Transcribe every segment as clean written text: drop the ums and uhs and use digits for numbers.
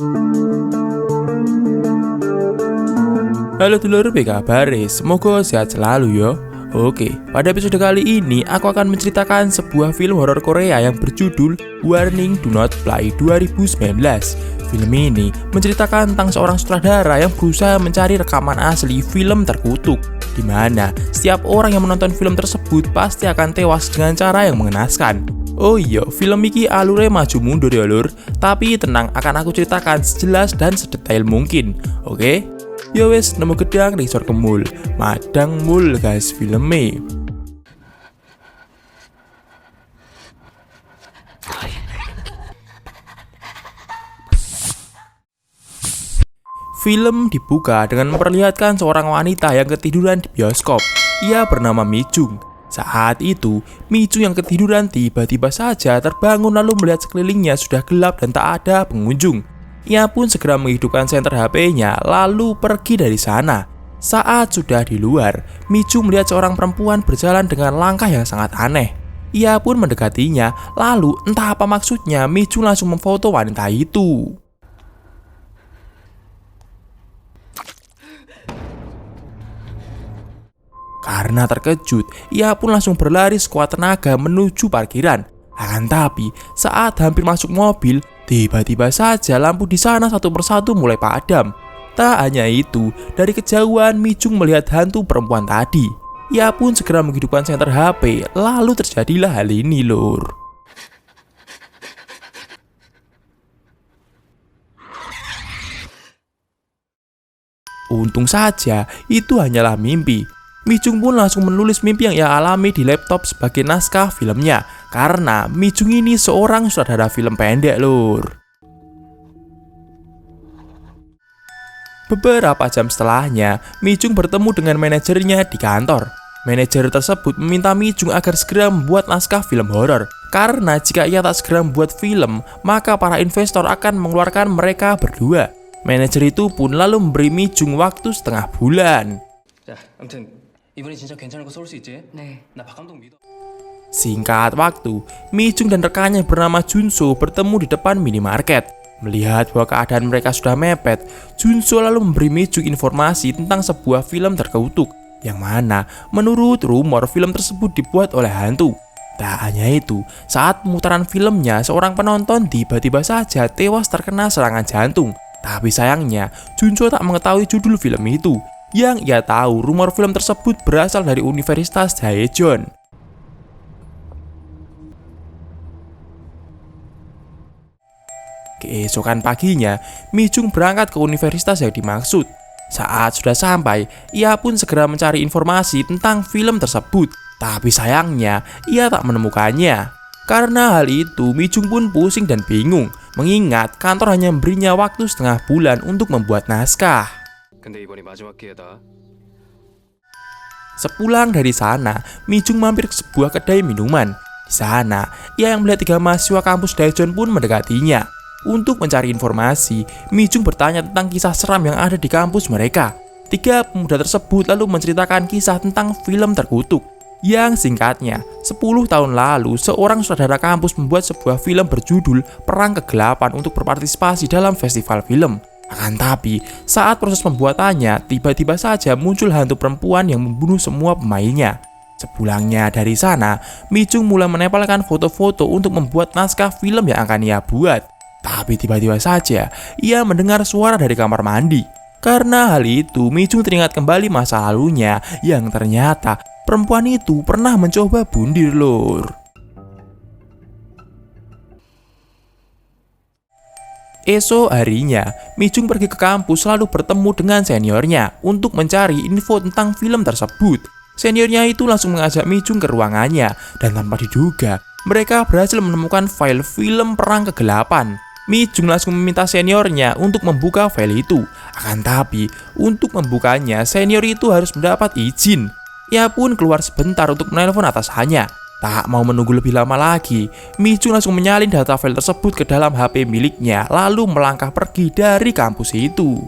Halo dulur, apa kabar? Semoga sehat selalu ya. Oke, pada episode kali ini aku akan menceritakan sebuah film horor Korea yang berjudul Warning Do Not Fly 2019. Film ini menceritakan tentang seorang sutradara yang berusaha mencari rekaman asli film terkutuk, di mana setiap orang yang menonton film tersebut pasti akan tewas dengan cara yang mengenaskan. Oh iya, film ini alurnya maju mundur ya lur, tapi tenang, akan aku ceritakan sejelas dan sedetail mungkin. Oke? Ya wes, nemu gedang risor kemul, madang mul guys filmnya. Film dibuka dengan memperlihatkan seorang wanita yang ketiduran di bioskop. Ia bernama Mi Jung. Saat itu, Mi Jung yang ketiduran tiba-tiba saja terbangun lalu melihat sekelilingnya sudah gelap dan tak ada pengunjung. Ia pun segera menghidupkan senter HP-nya lalu pergi dari sana. Saat sudah di luar, Mi Jung melihat seorang perempuan berjalan dengan langkah yang sangat aneh. Ia pun mendekatinya, lalu entah apa maksudnya Mi Jung langsung memfoto wanita itu. Karena terkejut, ia pun langsung berlari sekuat tenaga menuju parkiran. Akan tapi, saat hampir masuk mobil, tiba-tiba saja lampu di sana satu persatu mulai padam. Tak hanya itu, dari kejauhan Mi Jung melihat hantu perempuan tadi. Ia pun segera menghidupkan senter HP, lalu terjadilah hal ini lur. Untung saja, itu hanyalah mimpi. Mi Jung pun langsung menulis mimpi yang ia alami di laptop sebagai naskah filmnya, karena Mi Jung ini seorang sutradara film pendek lur. Beberapa jam setelahnya, Mi Jung bertemu dengan manajernya di kantor. Manajer tersebut meminta Mi Jung agar segera membuat naskah film horor, karena jika ia tak segera membuat film, maka para investor akan mengeluarkan mereka berdua. Manajer itu pun lalu memberi Mi Jung waktu setengah bulan. Singkat waktu, Mi Jung dan rekannya bernama Junso bertemu di depan minimarket. Melihat bahwa keadaan mereka sudah mepet, Junso lalu memberi Mi Jung informasi tentang sebuah film terkutuk, yang mana menurut rumor film tersebut dibuat oleh hantu. Tak hanya itu, saat pemutaran filmnya, seorang penonton tiba-tiba saja tewas terkena serangan jantung. Tapi sayangnya, Junso tak mengetahui judul film itu. Yang ia tahu, rumor film tersebut berasal dari Universitas Daejeon. Keesokan paginya, Mi Jung berangkat ke universitas yang dimaksud. Saat sudah sampai, ia pun segera mencari informasi tentang film tersebut. Tapi sayangnya, ia tak menemukannya. Karena hal itu, Mi Jung pun pusing dan bingung, mengingat kantor hanya memberinya waktu setengah bulan untuk membuat naskah. Sepulang dari sana, Mi Jung mampir ke sebuah kedai minuman. Di sana, ia yang melihat 3 mahasiswa kampus Daejeon pun mendekatinya. Untuk mencari informasi, Mi Jung bertanya tentang kisah seram yang ada di kampus mereka. 3 pemuda tersebut lalu menceritakan kisah tentang film terkutuk. Yang singkatnya, 10 tahun lalu, seorang sutradara kampus membuat sebuah film berjudul Perang Kegelapan untuk berpartisipasi dalam festival film. Akan tapi, saat proses pembuatannya, tiba-tiba saja muncul hantu perempuan yang membunuh semua pemainnya. Sepulangnya dari sana, Mi Jung mulai menempelkan foto-foto untuk membuat naskah film yang akan ia buat. Tapi tiba-tiba saja, ia mendengar suara dari kamar mandi. Karena hal itu, Mi Jung teringat kembali masa lalunya yang ternyata perempuan itu pernah mencoba bundir lur. Esok harinya, Mi Jung pergi ke kampus lalu bertemu dengan seniornya untuk mencari info tentang film tersebut. Seniornya itu langsung mengajak Mi Jung ke ruangannya, dan tanpa diduga, mereka berhasil menemukan file film Perang Kegelapan. Mi Jung langsung meminta seniornya untuk membuka file itu. Akan tapi, untuk membukanya, senior itu harus mendapat izin. Ia pun keluar sebentar untuk menelpon atasannya. Tak mau menunggu lebih lama lagi, Mi Jung langsung menyalin data file tersebut ke dalam HP miliknya, lalu melangkah pergi dari kampus itu.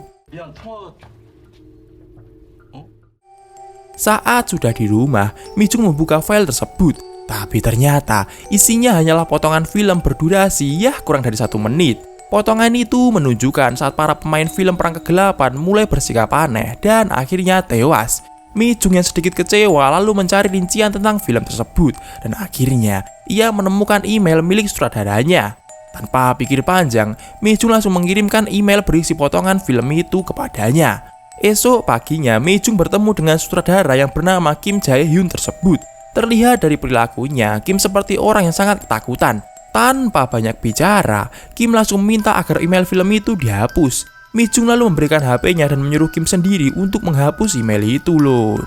Saat sudah di rumah, Mi Jung membuka file tersebut. Tapi ternyata isinya hanyalah potongan film berdurasi kurang dari 1 menit. Potongan itu menunjukkan saat para pemain film Perang Kegelapan mulai bersikap aneh dan akhirnya tewas. Mi Jung yang sedikit kecewa lalu mencari rincian tentang film tersebut dan akhirnya ia menemukan email milik sutradaranya. Tanpa pikir panjang, Mi Jung langsung mengirimkan email berisi potongan film itu kepadanya. Esok paginya, Mi Jung bertemu dengan sutradara yang bernama Kim Jae Hyun tersebut. Terlihat dari perilakunya, Kim seperti orang yang sangat ketakutan. Tanpa banyak bicara, Kim langsung minta agar email film itu dihapus. Mi Jung lalu memberikan HP-nya dan menyuruh Kim sendiri untuk menghapus email itu, lor.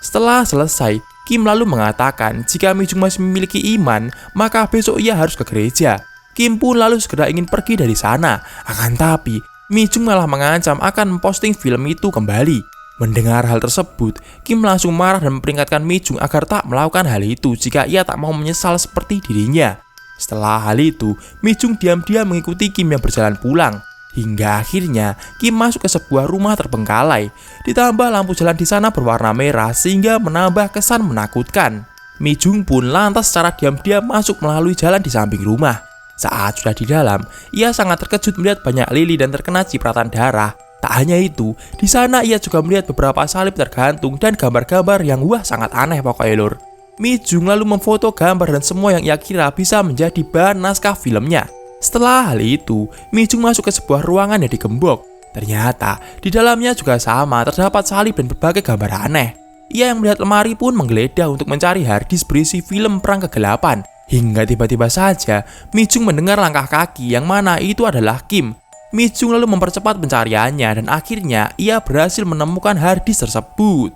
Setelah selesai, Kim lalu mengatakan jika Mi Jung masih memiliki iman, maka besok ia harus ke gereja. Kim pun lalu segera ingin pergi dari sana. Akan tapi, Mi Jung malah mengancam akan memposting film itu kembali. Mendengar hal tersebut, Kim langsung marah dan memperingatkan Mi Jung agar tak melakukan hal itu jika ia tak mau menyesal seperti dirinya. Setelah hal itu, Mi Jung diam-diam mengikuti Kim yang berjalan pulang. Hingga akhirnya, Kim masuk ke sebuah rumah terbengkalai. Ditambah lampu jalan di sana berwarna merah sehingga menambah kesan menakutkan. Mi Jung pun lantas secara diam-diam masuk melalui jalan di samping rumah. Saat sudah di dalam, ia sangat terkejut melihat banyak lili dan terkena cipratan darah. Tak hanya itu, di sana ia juga melihat beberapa salib tergantung dan gambar-gambar yang sangat aneh pokoknya, lur. Mi Jung lalu memfoto gambar dan semua yang ia kira bisa menjadi bahan naskah filmnya. Setelah hal itu, Mi Jung masuk ke sebuah ruangan yang digembok. Ternyata, di dalamnya juga sama terdapat salib dan berbagai gambar aneh. Ia yang melihat lemari pun menggeledah untuk mencari harddisk berisi film Perang Kegelapan. Hingga tiba-tiba saja, Mi Jung mendengar langkah kaki yang mana itu adalah Kim. Mi Jung lalu mempercepat pencariannya dan akhirnya ia berhasil menemukan harddisk tersebut.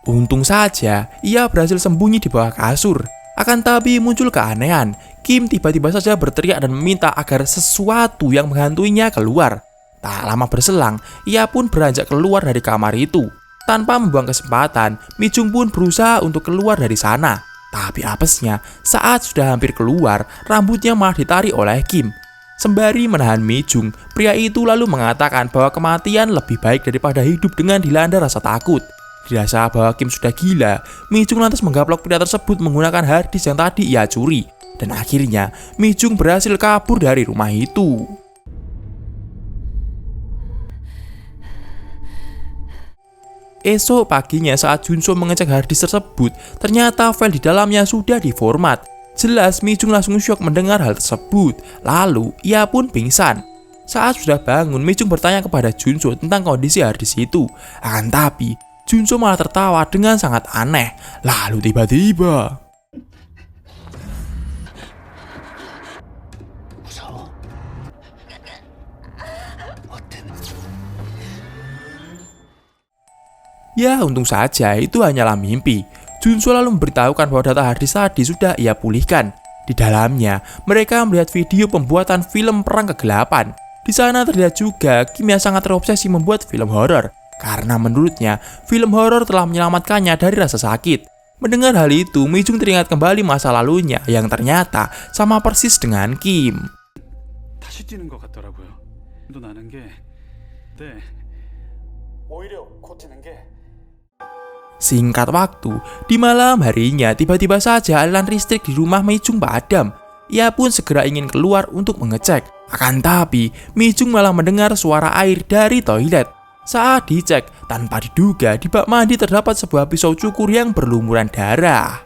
Untung saja ia berhasil sembunyi di bawah kasur. Akan tapi muncul keanehan. Kim tiba-tiba saja berteriak dan meminta agar sesuatu yang menghantuinya keluar. Tak lama berselang, ia pun beranjak keluar dari kamar itu. Tanpa membuang kesempatan, Mi Jung pun berusaha untuk keluar dari sana. Tapi apesnya, saat sudah hampir keluar, rambutnya malah ditarik oleh Kim. Sembari menahan Mi Jung, pria itu lalu mengatakan bahwa kematian lebih baik daripada hidup dengan dilanda rasa takut. Dirasa bahwa Kim sudah gila, Mi Jung lantas menggaplok pria tersebut menggunakan harddisk yang tadi ia curi. Dan akhirnya, Mi Jung berhasil kabur dari rumah itu. Esok paginya saat Junso mengecek harddisk tersebut, ternyata file di dalamnya sudah diformat. Jelas Mi Jung langsung syok mendengar hal tersebut, lalu ia pun pingsan. Saat sudah bangun, Mi Jung bertanya kepada Junso tentang kondisi harddisk itu. Akan tapi, Junso malah tertawa dengan sangat aneh. Lalu tiba-tiba, ya, untung saja itu hanyalah mimpi. Junso lalu memberitahukan bahwa data harddisk tadi sudah ia pulihkan. Di dalamnya, mereka melihat video pembuatan film Perang Kegelapan. Di sana terlihat juga Kim yang sangat terobsesi membuat film horor. Karena menurutnya, film horor telah menyelamatkannya dari rasa sakit. Mendengar hal itu, Mi Jung teringat kembali masa lalunya yang ternyata sama persis dengan Kim. 다시 뛰는 것 같더라고요. 또 나는 게, 네, 오히려 고치는 게. Singkat waktu, di malam harinya tiba-tiba saja aliran listrik di rumah Mi Jung padam. Ia pun segera ingin keluar untuk mengecek. Akan tapi, Mi Jung malah mendengar suara air dari toilet. Saat dicek, tanpa diduga di bak mandi terdapat sebuah pisau cukur yang berlumuran darah.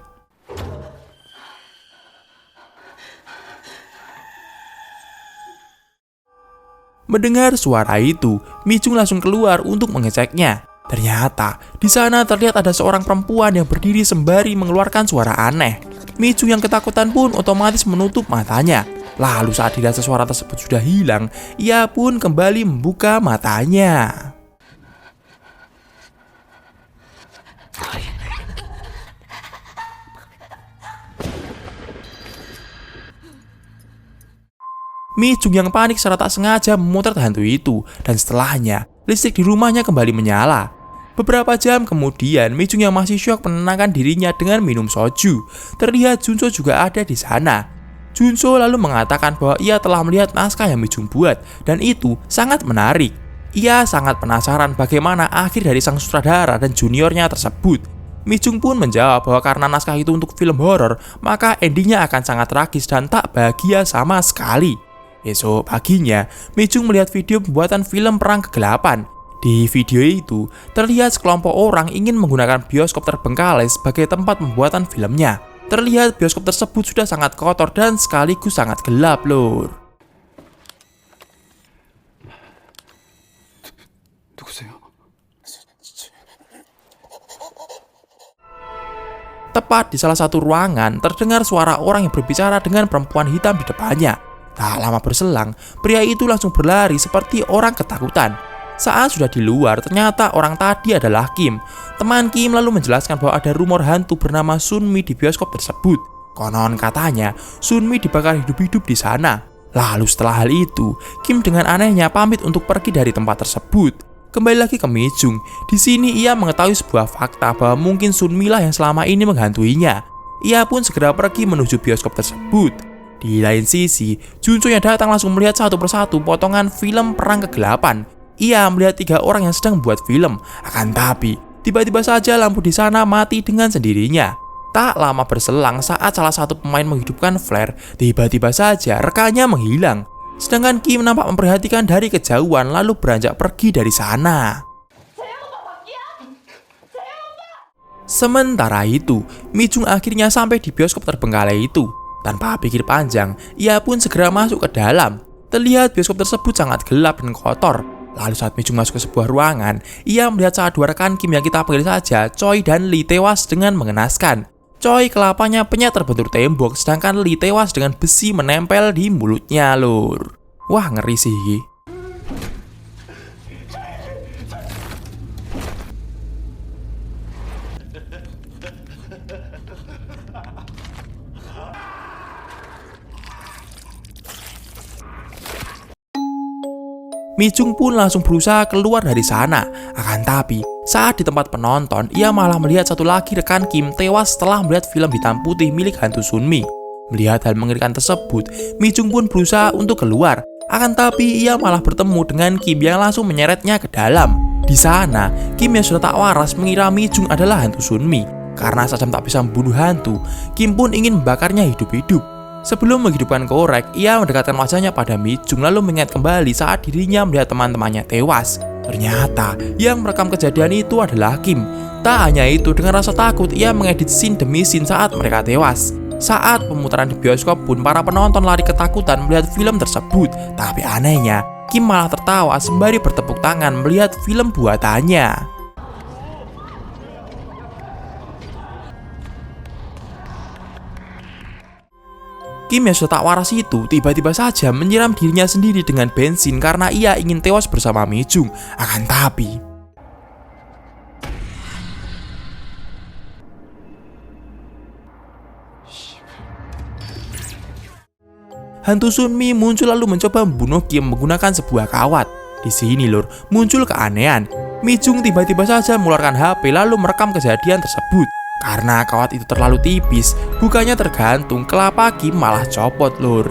Mendengar suara itu, Mi Jung langsung keluar untuk mengeceknya. Ternyata, di sana terlihat ada seorang perempuan yang berdiri sembari mengeluarkan suara aneh. Mi Jung yang ketakutan pun otomatis menutup matanya. Lalu saat dirasa suara tersebut sudah hilang, ia pun kembali membuka matanya. Mi Jung yang panik secara tak sengaja memotret hantu itu, dan setelahnya, listrik di rumahnya kembali menyala. Beberapa jam kemudian, Mi Jung yang masih syok menenangkan dirinya dengan minum soju. Terlihat Junso juga ada di sana. Junso lalu mengatakan bahwa ia telah melihat naskah yang Mi Jung buat, dan itu sangat menarik. Ia sangat penasaran bagaimana akhir dari sang sutradara dan juniornya tersebut. Mi Jung pun menjawab bahwa karena naskah itu untuk film horor, maka endingnya akan sangat tragis dan tak bahagia sama sekali. Esok paginya, Mi Jung melihat video pembuatan film Perang Kegelapan. Di video itu, terlihat sekelompok orang ingin menggunakan bioskop terbengkalai sebagai tempat pembuatan filmnya. Terlihat bioskop tersebut sudah sangat kotor dan sekaligus sangat gelap, lur. 누구세요? Tepat di salah satu ruangan, terdengar suara orang yang berbicara dengan perempuan hitam di depannya. Tak lama berselang, pria itu langsung berlari seperti orang ketakutan. Saat sudah di luar, ternyata orang tadi adalah Kim. Teman Kim lalu menjelaskan bahwa ada rumor hantu bernama Sunmi di bioskop tersebut. Konon katanya, Sunmi dibakar hidup-hidup di sana. Lalu setelah hal itu, Kim dengan anehnya pamit untuk pergi dari tempat tersebut. Kembali lagi ke Mi Jung. Di sini ia mengetahui sebuah fakta bahwa mungkin Sunmi lah yang selama ini menghantuinya. Ia pun segera pergi menuju bioskop tersebut. Di lain sisi, Junso yang datang langsung melihat satu persatu potongan film Perang Kegelapan. Ia melihat 3 orang yang sedang membuat film. Akan tapi, tiba-tiba saja lampu di sana mati dengan sendirinya. Tak lama berselang saat salah satu pemain menghidupkan flare, tiba-tiba saja rekannya menghilang. Sedangkan Kim nampak memperhatikan dari kejauhan lalu beranjak pergi dari sana. Sementara itu, Mi Jung akhirnya sampai di bioskop terbengkalai itu. Tanpa pikir panjang, ia pun segera masuk ke dalam. Terlihat bioskop tersebut sangat gelap dan kotor. Lalu saat Mi Jung masuk ke sebuah ruangan, ia melihat saat 2 rekan Kim yang kita panggil saja Choi dan Lee tewas dengan mengenaskan. Choi kelapanya penyet terbentur tembok, sedangkan Lee tewas dengan besi menempel di mulutnya, lur. Wah, ngeri sih. Mi Jung pun langsung berusaha keluar dari sana. Akan tapi, saat di tempat penonton, ia malah melihat satu lagi rekan Kim tewas setelah melihat film hitam putih milik hantu Sunmi. Melihat hal mengerikan tersebut, Mi Jung pun berusaha untuk keluar. Akan tapi, ia malah bertemu dengan Kim yang langsung menyeretnya ke dalam. Di sana, Kim yang sudah tak waras mengira Mi Jung adalah hantu Sunmi. Karena Sajam tak bisa membunuh hantu, Kim pun ingin membakarnya hidup-hidup. Sebelum menghidupkan korek, ia mendekatkan wajahnya pada Mi Jung lalu mengingat kembali saat dirinya melihat teman-temannya tewas. Ternyata yang merekam kejadian itu adalah Kim. Tak hanya itu, dengan rasa takut ia mengedit scene demi scene saat mereka tewas. Saat pemutaran di bioskop pun para penonton lari ketakutan melihat film tersebut. Tapi anehnya, Kim malah tertawa sembari bertepuk tangan melihat film buatannya. Kim yang sudah tak waras itu tiba-tiba saja menyiram dirinya sendiri dengan bensin karena ia ingin tewas bersama Mi Jung. Akan tapi, hantu Sunmi muncul lalu mencoba membunuh Kim menggunakan sebuah kawat. Di sini, lur, muncul keanehan. Mi Jung tiba-tiba saja mengeluarkan HP lalu merekam kejadian tersebut. Karena kawat itu terlalu tipis, bukannya tergantung, kelapa Kim malah copot, lur.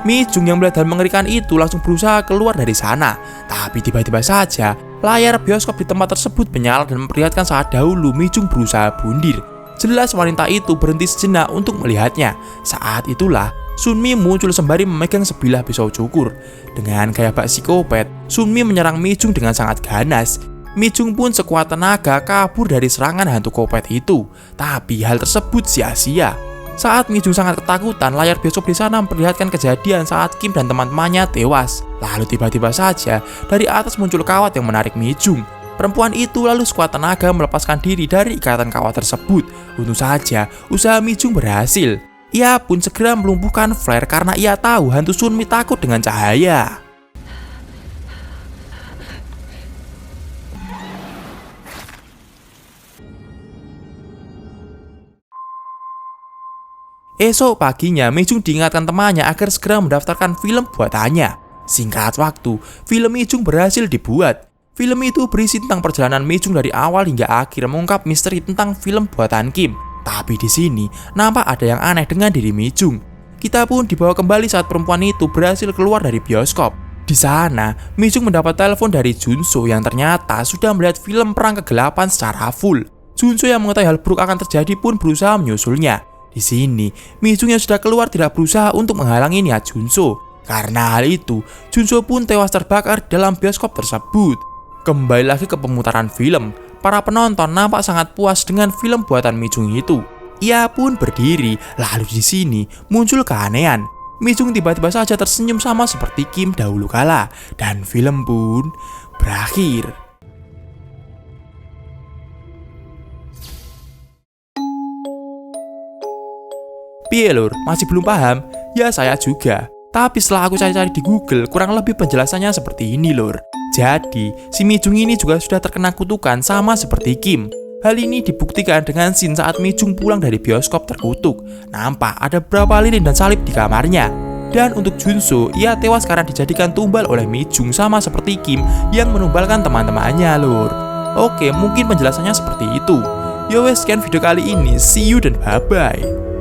Mi Jung yang melihat hal mengerikan itu langsung berusaha keluar dari sana. Tapi tiba-tiba saja, layar bioskop di tempat tersebut menyala dan memperlihatkan saat dahulu Mi Jung berusaha bundir. Jelas wanita itu berhenti sejenak untuk melihatnya. Saat itulah, Sunmi muncul sembari memegang sebilah pisau cukur. Dengan gaya bak psikopat, Sunmi menyerang Mi Jung dengan sangat ganas. Mi Jung pun sekuat tenaga kabur dari serangan hantu kopet itu. Tapi hal tersebut sia-sia. Saat Mi Jung sangat ketakutan, layar bioskop di sana memperlihatkan kejadian saat Kim dan teman-temannya tewas. Lalu tiba-tiba saja, dari atas muncul kawat yang menarik Mi Jung. Perempuan itu lalu sekuat tenaga melepaskan diri dari ikatan kawat tersebut. Untung saja, usaha Mi Jung berhasil. Ia pun segera melumpuhkan flare karena ia tahu hantu Sunmi takut dengan cahaya. Esok paginya, Mi Jung diingatkan temannya agar segera mendaftarkan film buatannya. Singkat waktu, film Mi Jung berhasil dibuat. Film itu berisi tentang perjalanan Mi Jung dari awal hingga akhir mengungkap misteri tentang film buatan Kim. Tapi di sini nampak ada yang aneh dengan diri Mi Jung. Kita pun dibawa kembali saat perempuan itu berhasil keluar dari bioskop. Di sana, Mi-jung mendapat telepon dari Junso yang ternyata sudah melihat film Perang Kegelapan secara full. Junso yang mengetahui hal buruk akan terjadi pun berusaha menyusulnya. Di sini, Mi-jung yang sudah keluar tidak berusaha untuk menghalangi niat Junso. Karena hal itu, Junso pun tewas terbakar dalam bioskop tersebut. Kembali lagi ke pemutaran film, para penonton nampak sangat puas dengan film buatan Mi-jung itu. Ia pun berdiri, lalu di sini muncul keanehan. Mi-jung tiba-tiba saja tersenyum sama seperti Kim dahulu kala, dan film pun berakhir. Piye lur, masih belum paham? Ya saya juga. Tapi setelah aku cari-cari di Google, kurang lebih penjelasannya seperti ini lur. Jadi, si Mi-jung ini juga sudah terkena kutukan sama seperti Kim. Hal ini dibuktikan dengan scene saat Mi-jung pulang dari bioskop terkutuk. Nampak ada beberapa lilin dan salib di kamarnya. Dan untuk Junso, ia tewas karena dijadikan tumbal oleh Mi-jung sama seperti Kim yang menumbalkan teman-temannya lur. Oke, mungkin penjelasannya seperti itu. Yo wes, sekian video kali ini. See you dan bye-bye.